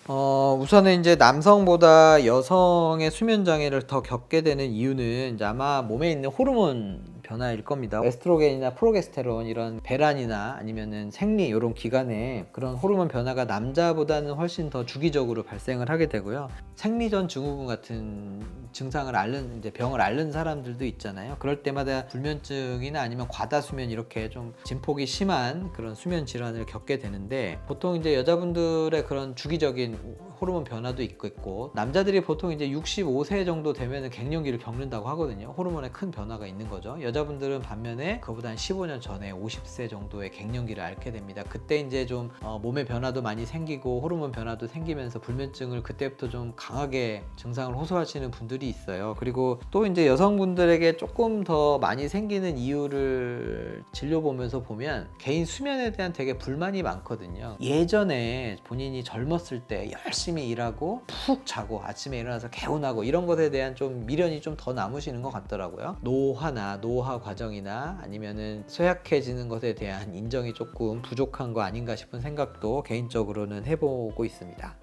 우선은 이제 남성보다 여성의 수면 장애를 더 겪게 되는 이유는 이제 아마 몸에 있는 호르몬 변화일 겁니다. 에스트로겐이나 프로게스테론 이런 배란이나 아니면은 생리 이런 기간에 그런 호르몬 변화가 남자보다는 훨씬 더 주기적으로 발생을 하게 되고요. 생리전 증후군 같은 증상을 앓는 이제 병을 앓는 사람들도 있잖아요. 그럴 때마다 불면증이나 아니면 과다수면 이렇게 좀 진폭이 심한 그런 수면 질환을 겪게 되는데, 보통 이제 여자분들의 그런 주기적인 호르몬 변화도 있고 남자들이 보통 이제 65세 정도 되면 갱년기를 겪는다고 하거든요. 호르몬에 큰 변화가 있는 거죠. 여자분들은 반면에 그보다 한 15년 전에 50세 정도의 갱년기를 앓게 됩니다. 그때 이제 좀 몸의 변화도 많이 생기고 호르몬 변화도 생기면서 불면증을 그때부터 좀 강하게 증상을 호소하시는 분들이 있어요. 그리고 또 이제 여성분들에게 조금 더 많이 생기는 이유를 진료 보면서 보면 개인 수면에 대한 되게 불만이 많거든요. 예전에 본인이 젊었을 때 열심히 일하고 푹 자고 아침에 일어나서 개운하고 이런 것에 대한 좀 미련이 좀 더 남으시는 것 같더라고요. 노화나 노화 과정이나 아니면은 쇠약해지는 것에 대한 인정이 조금 부족한 거 아닌가 싶은 생각도 개인적으로는 해보고 있습니다.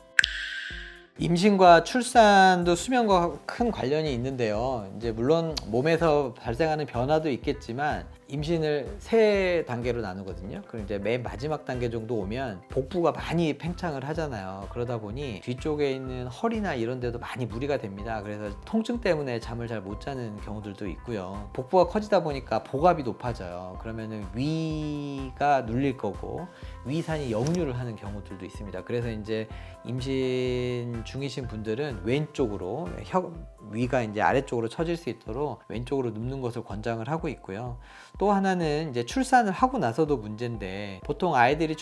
임신과 출산도 수면과 큰 관련이 있는데요. 이제 물론 몸에서 발생하는 변화도 있겠지만 임신을 세 단계로 나누거든요. 그럼 이제 맨 마지막 단계 정도 오면 복부가 많이 팽창을 하잖아요. 그러다 보니 뒤쪽에 있는 허리나 이런 데도 많이 무리가 됩니다. 그래서 통증 때문에 잠을 잘 못 자는 경우들도 있고요. 복부가 커지다 보니까 복압이 높아져요. 그러면은 위가 눌릴 거고 위산이 역류를 하는 경우들도 있습니다. 그래서 이제 임신 중이신 분들은 왼쪽으로 위가 이제 아래쪽으로 처질 수 있도록 왼쪽으로 눕는 것을 권장을 하고 있고요. 또 하나는 이제 출산을 하고 나서도 문제인데, 보통 아이들이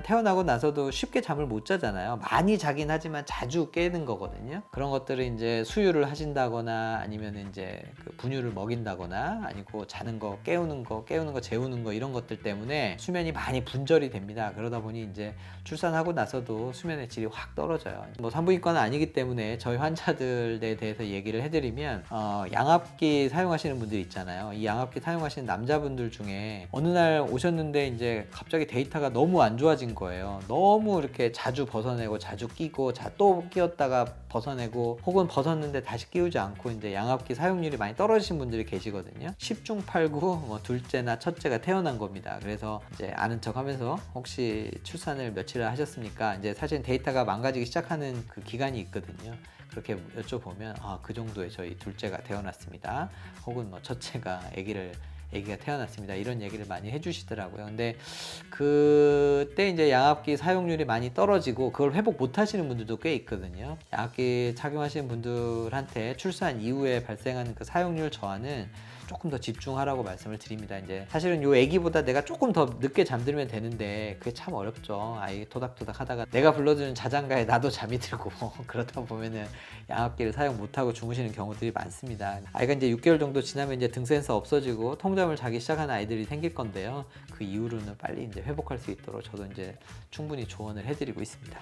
태어나고 나서도 쉽게 잠을 못 자잖아요. 많이 자긴 하지만 자주 깨는 거거든요. 그런 것들을 이제 수유를 하신다거나 아니면 이제 그 분유를 먹인다거나 아니고 자는 거 깨우는 거 재우는 거 이런 것들 때문에 수면이 많이 분절이 됩니다. 그러다 보니 이제 출산하고 나서도 수면의 질이 확 떨어져요. 뭐 산부인과는 아니기 때문에 저희 환자들에 대해서 얘기를 해드리면 양압기 사용하시는 분들 있잖아요. 이 양압기 사용하시는 남자분들 중에 어느 날 오셨는데 이제 갑자기 데이터가 너무 안 좋아진 거예요. 너무 이렇게 자주 벗어내고 자주 끼고 또 끼웠다가 벗어내고, 혹은 벗었는데 다시 끼우지 않고 이제 양압기 사용률이 많이 떨어지신 분들이 계시거든요. 10중 8구 뭐 둘째나 첫째가 태어난 겁니다. 그래서 이제 아는 척 하면서 혹시 출산을 며칠을 하셨습니까? 이제 사실 데이터가 망가지기 시작하는 그 기간이 있거든요. 그렇게 여쭤보면 그 정도에 저희 둘째가 태어났습니다. 혹은 뭐 첫째가 아기가 태어났습니다. 이런 얘기를 많이 해주시더라고요. 근데 그때 이제 양압기 사용률이 많이 떨어지고 그걸 회복 못 하시는 분들도 꽤 있거든요. 양압기 착용하시는 분들한테 출산 이후에 발생하는 그 사용률 저하는 조금 더 집중하라고 말씀을 드립니다. 이제 사실은 요 아기보다 내가 조금 더 늦게 잠들면 되는데 그게 참 어렵죠. 아이 토닥토닥 하다가 내가 불러주는 자장가에 나도 잠이 들고 그러다 보면은 양압기를 사용 못하고 주무시는 경우들이 많습니다. 아이가 이제 6개월 정도 지나면 이제 등 센서 없어지고 통잠을 자기 시작하는 아이들이 생길 건데요. 그 이후로는 빨리 이제 회복할 수 있도록 저도 이제 충분히 조언을 해드리고 있습니다.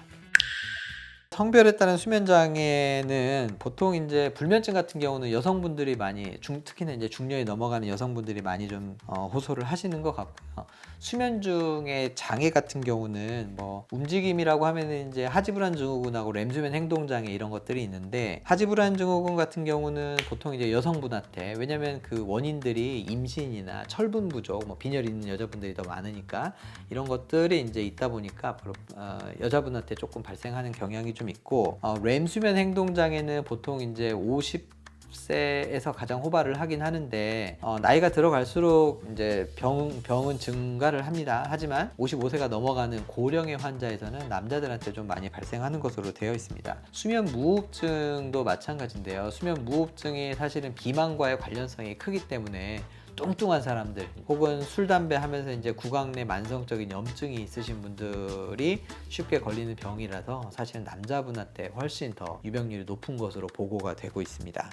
성별에 따른 수면 장애는 보통 이제 불면증 같은 경우는 여성분들이 많이 특히나 이제 중년이 넘어가는 여성분들이 많이 좀 호소를 하시는 것 같고요. 수면 중에 장애 같은 경우는 뭐 움직임이라고 하면은 이제 하지불안 증후군하고 렘수면 행동 장애 이런 것들이 있는데, 하지불안 증후군 같은 경우는 보통 이제 여성분한테, 왜냐면 그 원인들이 임신이나 철분 부족, 뭐 빈혈 있는 여자분들이 더 많으니까 이런 것들이 이제 있다 보니까 여자분한테 조금 발생하는 경향이 좀 있고, 렘 수면 행동 장애는 보통 이제 50세에서 가장 호발을 하긴 하는데 나이가 들어갈수록 이제 병은 증가를 합니다. 하지만 55세가 넘어가는 고령의 환자에서는 남자들한테 좀 많이 발생하는 것으로 되어 있습니다. 수면 무호흡증도 마찬가지인데요. 수면 무호흡증이 사실은 비만과의 관련성이 크기 때문에 뚱뚱한 사람들 혹은 술, 담배 하면서 이제 구강 내 만성적인 염증이 있으신 분들이 쉽게 걸리는 병이라서 사실은 남자분한테 훨씬 더 유병률이 높은 것으로 보고가 되고 있습니다.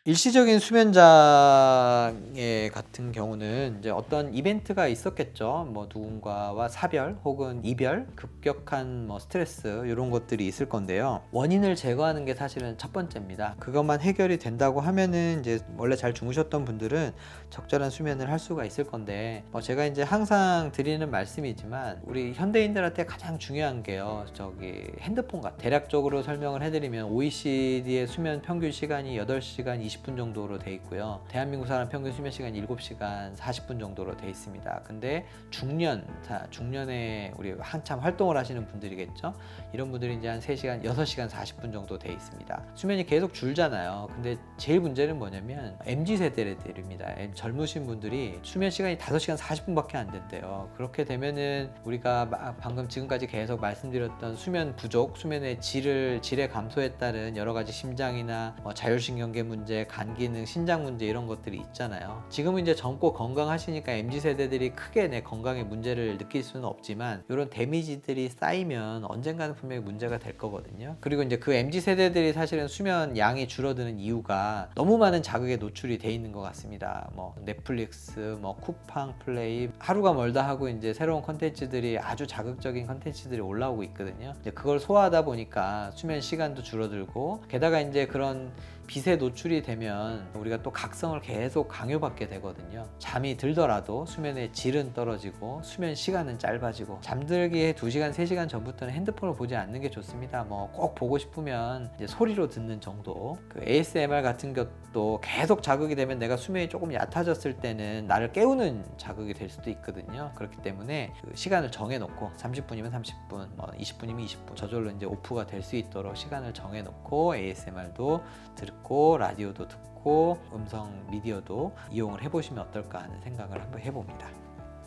일시적인 수면 장애 같은 경우는 이제 어떤 이벤트가 있었겠죠. 뭐 누군가와 사별 혹은 이별, 급격한 뭐 스트레스 이런 것들이 있을 건데요. 원인을 제거하는 게 사실은 첫 번째입니다. 그것만 해결이 된다고 하면은 이제 원래 잘 주무셨던 분들은 적절한 수면을 할 수가 있을 건데, 제가 이제 항상 드리는 말씀이지만 우리 현대인들한테 가장 중요한 게요. 저기 핸드폰 같아요. 대략적으로 설명을 해드리면 OECD의 수면 평균 시간이 8시간 20분 정도로 돼 있고요. 대한민국 사람 평균 수면 시간이 7시간 40분 정도로 돼 있습니다. 근데 중년에 우리 한참 활동을 하시는 분들이겠죠. 이런 분들이 이제 한 3시간, 6시간 40분 정도 돼 있습니다. 수면이 계속 줄잖아요. 근데 제일 문제는 뭐냐면 MZ세대들입니다. 젊으신 분들이 수면 시간이 5시간 40분밖에 안 된대요. 그렇게 되면은 우리가 방금 지금까지 계속 말씀드렸던 수면 부족, 수면의 질의 감소에 따른 여러 가지 심장이나 자율신경계 문제, 간 기능, 신장 문제 이런 것들이 있잖아요. 지금은 이제 젊고 건강하시니까 MZ세대들이 크게 내 건강에 문제를 느낄 수는 없지만 이런 데미지들이 쌓이면 언젠가는 분명히 문제가 될 거거든요. 그리고 이제 그 MZ세대들이 사실은 수면 양이 줄어드는 이유가 너무 많은 자극에 노출이 돼 있는 것 같습니다. 뭐 넷플릭스, 뭐 쿠팡 플레이, 하루가 멀다 하고 이제 새로운 컨텐츠들이 아주 자극적인 컨텐츠들이 올라오고 있거든요. 이제 그걸 소화하다 보니까 수면 시간도 줄어들고, 게다가 이제 그런 빛에 노출이 되면 우리가 또 각성을 계속 강요받게 되거든요. 잠이 들더라도 수면의 질은 떨어지고 수면 시간은 짧아지고, 잠들기에 2시간, 3시간 전부터는 핸드폰을 보지 않는 게 좋습니다. 뭐 꼭 보고 싶으면 이제 소리로 듣는 정도. 그 ASMR 같은 것도 계속 자극이 되면 내가 수면이 조금 얕아졌을 때는 나를 깨우는 자극이 될 수도 있거든요. 그렇기 때문에 그 시간을 정해놓고 30분이면 30분, 뭐 20분이면 20분 저절로 이제 오프가 될 수 있도록 시간을 정해놓고 ASMR도 듣고 라디오도 듣고 음성 미디어도 이용을 해보시면 어떨까 하는 생각을 한번 해봅니다.